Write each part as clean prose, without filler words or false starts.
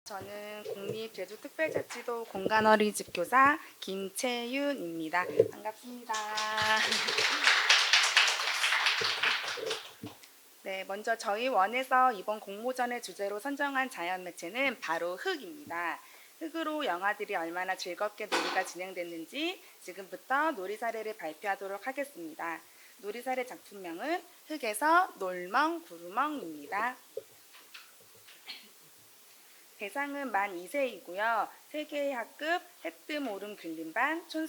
저는 국립제주특별자치도 공간어린이집 교사 김채윤입니다. 반갑습니다. 네, 먼저 저희 원에서 이번 공모전의 주제로 선정한 자연 매체는 바로 흙입니다. 흙으로 영화들이 얼마나 즐겁게 놀이가 진행됐는지 지금부터 놀이 사례를 발표하도록 하겠습니다. 놀이 사례 작품명은 흙에서 놀멍 구르멍입니다. 대상은 만 2세이고요. 세계의 학급 해뜸 오름 균림반 총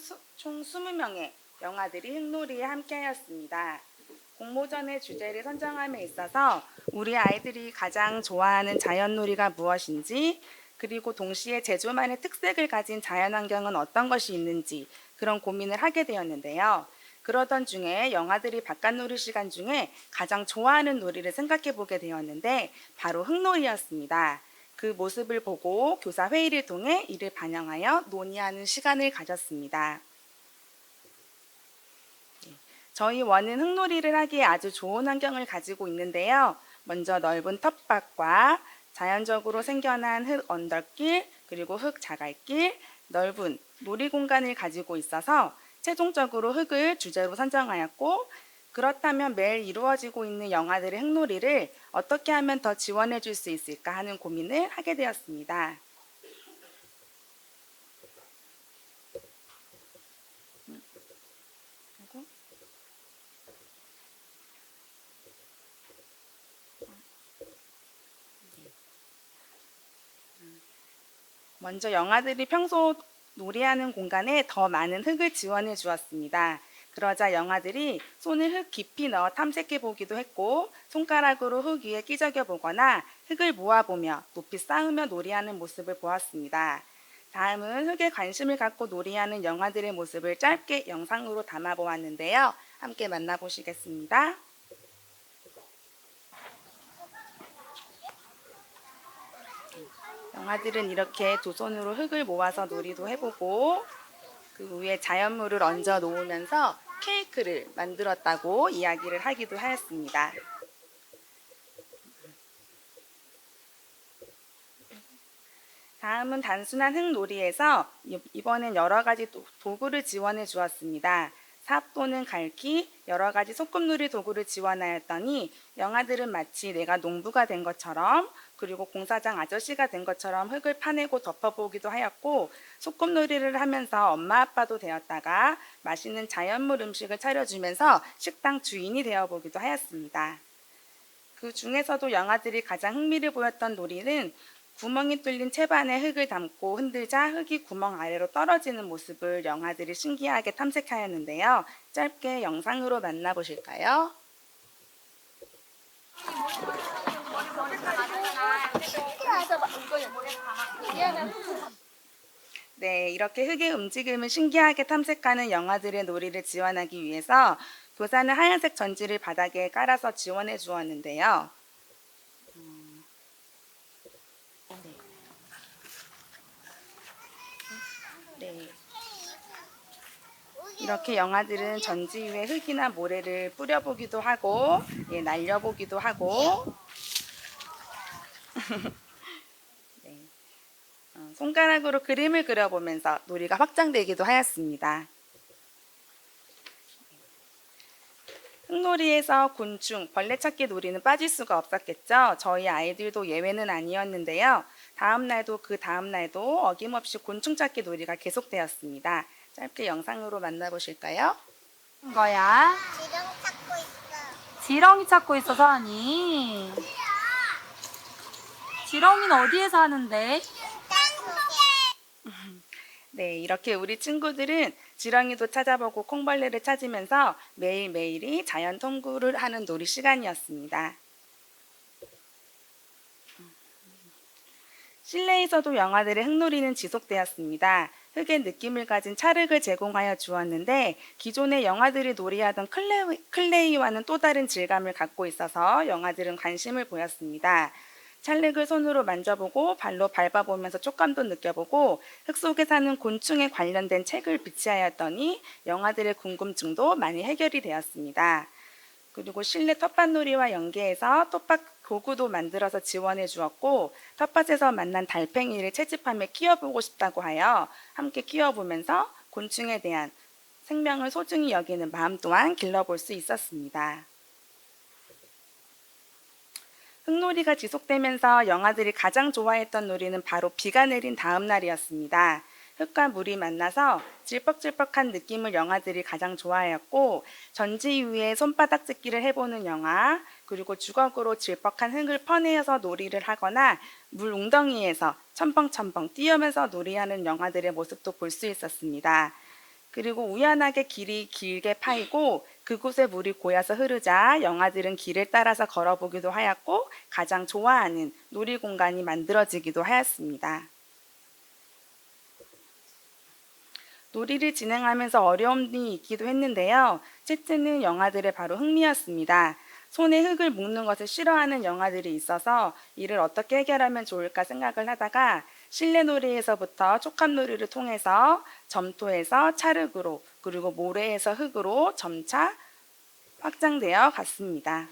20명의 영아들이 흙놀이에 함께하였습니다. 공모전의 주제를 선정함에 있어서 우리 아이들이 가장 좋아하는 자연놀이가 무엇인지, 그리고 동시에 제주만의 특색을 가진 자연환경은 어떤 것이 있는지 그런 고민을 하게 되었는데요. 그러던 중에 영아들이 바깥놀이 시간 중에 가장 좋아하는 놀이를 생각해 보게 되었는데 바로 흙놀이였습니다. 그 모습을 보고 교사 회의를 통해 이를 반영하여 논의하는 시간을 가졌습니다. 저희 원은 흙놀이를 하기에 아주 좋은 환경을 가지고 있는데요. 먼저 넓은 텃밭과 자연적으로 생겨난 흙 언덕길, 그리고 흙 자갈길, 넓은 놀이 공간을 가지고 있어서 최종적으로 흙을 주제로 선정하였고, 그렇다면 매일 이루어지고 있는 영아들의 흙놀이를 어떻게 하면 더 지원해 줄 수 있을까 하는 고민을 하게 되었습니다. 먼저 영아들이 평소 놀이하는 공간에 더 많은 흙을 지원해 주었습니다. 그러자 영아들이 손을 흙 깊이 넣어 탐색해 보기도 했고, 손가락으로 흙 위에 끼적여 보거나 흙을 모아보며 높이 쌓으며 놀이하는 모습을 보았습니다. 다음은 흙에 관심을 갖고 놀이하는 영아들의 모습을 짧게 영상으로 담아 보았는데요. 함께 만나보시겠습니다. 영아들은 이렇게 두 손으로 흙을 모아서 놀이도 해보고, 그 위에 자연물을 얹어 놓으면서 케이크를 만들었다고 이야기를 하기도 하였습니다. 다음은 단순한 흙놀이에서 이번엔 여러 가지 도구를 지원해 주었습니다. 삽 또는 갈퀴, 여러 가지 소꿉놀이 도구를 지원하였더니 영아들은 마치 내가 농부가 된 것처럼, 그리고 공사장 아저씨가 된 것처럼 흙을 파내고 덮어보기도 하였고, 소꿉놀이를 하면서 엄마 아빠도 되었다가 맛있는 자연물 음식을 차려주면서 식당 주인이 되어보기도 하였습니다. 그 중에서도 영아들이 가장 흥미를 보였던 놀이는 구멍이 뚫린 채반에 흙을 담고 흔들자 흙이 구멍 아래로 떨어지는 모습을 영아들이 신기하게 탐색하였는데요. 짧게 영상으로 만나보실까요? 네, 이렇게 흙의 움직임을 신기하게 탐색하는 영아들의 놀이를 지원하기 위해서 교사는 하얀색 전지를 바닥에 깔아서 지원해 주었는데요. 네. 이렇게 영아들은 전지 위에 흙이나 모래를 뿌려보기도 하고, 날려보기도 하고, 네. 손가락으로 그림을 그려보면서 놀이가 확장되기도 하였습니다. 흙놀이에서 곤충, 벌레 찾기 놀이는 빠질 수가 없었겠죠. 저희 아이들도 예외는 아니었는데요. 그 다음 날도 어김없이 곤충 찾기 놀이가 계속되었습니다. 짧게 영상으로 만나보실까요? 거야? 지렁이 찾고 있어. 지렁이 찾고 있어, 서연이. 지렁이는 어디에 사는데? 땅속에. 네, 이렇게 우리 친구들은 지렁이도 찾아보고 콩벌레를 찾으면서 매일매일이 자연 탐구를 하는 놀이 시간이었습니다. 실내에서도 영아들의 흙놀이는 지속되었습니다. 흙의 느낌을 가진 찰흙을 제공하여 주었는데 기존의 영아들이 놀이하던 클레이와는 또 다른 질감을 갖고 있어서 영아들은 관심을 보였습니다. 찰흙을 손으로 만져보고 발로 밟아보면서 촉감도 느껴보고 흙 속에 사는 곤충에 관련된 책을 비치하였더니 영아들의 궁금증도 많이 해결이 되었습니다. 그리고 실내 텃밭놀이와 연계해서 도구도 만들어서 지원해 주었고 텃밭에서 만난 달팽이를 채집하며 키워보고 싶다고 하여 함께 키워보면서 곤충에 대한 생명을 소중히 여기는 마음 또한 길러볼 수 있었습니다. 흙놀이가 지속되면서 영아들이 가장 좋아했던 놀이는 바로 비가 내린 다음 날이었습니다. 흙과 물이 만나서 질퍽질퍽한 느낌을 영아들이 가장 좋아하였고 전지 위에 손바닥 찢기를 해보는 영아, 그리고 주걱으로 질퍽한 흙을 퍼내어서 놀이를 하거나 물 웅덩이에서 첨벙첨벙 뛰어면서 놀이하는 영아들의 모습도 볼 수 있었습니다. 그리고 우연하게 길이 길게 파이고 그곳에 물이 고여서 흐르자 영아들은 길을 따라서 걸어보기도 하였고 가장 좋아하는 놀이 공간이 만들어지기도 하였습니다. 놀이를 진행하면서 어려움이 있기도 했는데요. 첫째는 영아들의 바로 흥미였습니다. 손에 흙을 묻는 것을 싫어하는 영아들이 있어서 이를 어떻게 해결하면 좋을까 생각을 하다가 실내 놀이에서부터 촉합놀이를 통해서 점토에서 찰흙으로 그리고 모래에서 흙으로 점차 확장되어 갔습니다.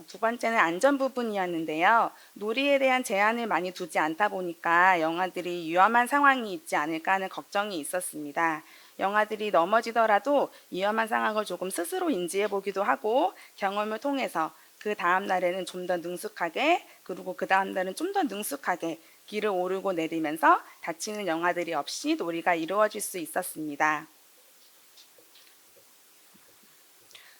두 번째는 안전 부분이었는데요. 놀이에 대한 제한을 많이 두지 않다 보니까 영아들이 위험한 상황이 있지 않을까 하는 걱정이 있었습니다. 영아들이 넘어지더라도 위험한 상황을 조금 스스로 인지해 보기도 하고 경험을 통해서 그 다음 날에는 좀 더 능숙하게 그리고 그 다음 날은 좀 더 능숙하게 길을 오르고 내리면서 다치는 영아들이 없이 놀이가 이루어질 수 있었습니다.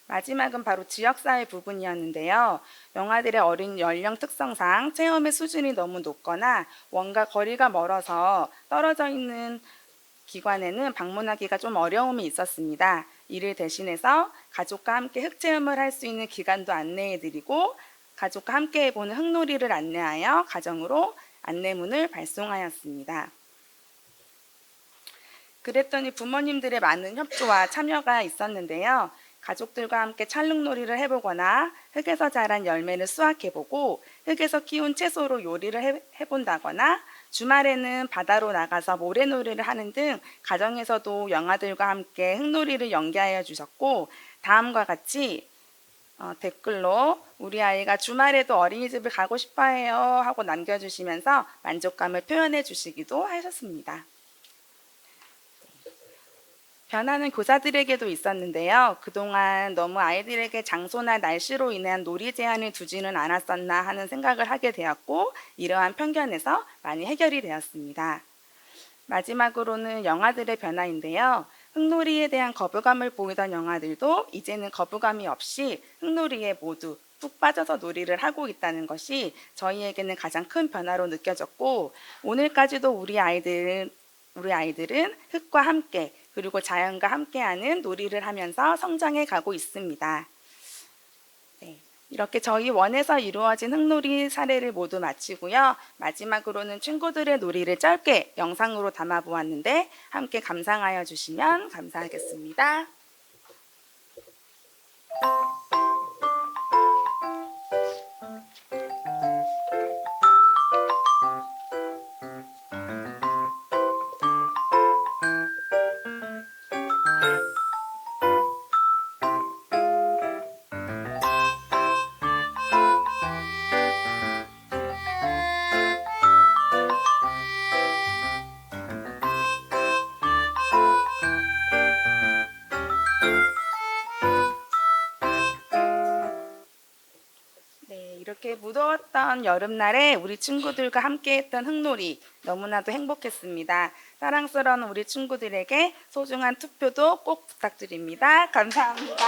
마지막은 바로 지역사회 부분이었는데요. 영아들의 어린 연령 특성상 체험의 수준이 너무 높거나 원과 거리가 멀어서 떨어져 있는 기관에는 방문하기가 좀 어려움이 있었습니다. 이를 대신해서 가족과 함께 흙체험을 할 수 있는 기관도 안내해드리고 가족과 함께 해보는 흙놀이를 안내하여 가정으로 안내문을 발송하였습니다. 그랬더니 부모님들의 많은 협조와 참여가 있었는데요. 가족들과 함께 찰흙놀이를 해보거나 흙에서 자란 열매를 수확해보고 흙에서 키운 채소로 요리를 해본다거나 주말에는 바다로 나가서 모래놀이를 하는 등 가정에서도 영아들과 함께 흙놀이를 연계하여 주셨고 다음과 같이 댓글로 우리 아이가 주말에도 어린이집을 가고 싶어해요 하고 남겨주시면서 만족감을 표현해 주시기도 하셨습니다. 변화는 교사들에게도 있었는데요. 그동안 너무 아이들에게 장소나 날씨로 인한 놀이 제한을 두지는 않았었나 하는 생각을 하게 되었고 이러한 편견에서 많이 해결이 되었습니다. 마지막으로는 영아들의 변화인데요. 흙놀이에 대한 거부감을 보이던 영아들도 이제는 거부감이 없이 흙놀이에 모두 푹 빠져서 놀이를 하고 있다는 것이 저희에게는 가장 큰 변화로 느껴졌고 오늘까지도 우리 아이들은 흙과 함께 그리고 자연과 함께하는 놀이를 하면서 성장해 가고 있습니다. 네, 이렇게 저희 원에서 이루어진 흙놀이 사례를 모두 마치고요. 마지막으로는 친구들의 놀이를 짧게 영상으로 담아 보았는데 함께 감상하여 주시면 감사하겠습니다. 이렇게 무더웠던 여름날에 우리 친구들과 함께했던 흙놀이 너무나도 행복했습니다. 사랑스러운 우리 친구들에게 소중한 투표도 꼭 부탁드립니다. 감사합니다.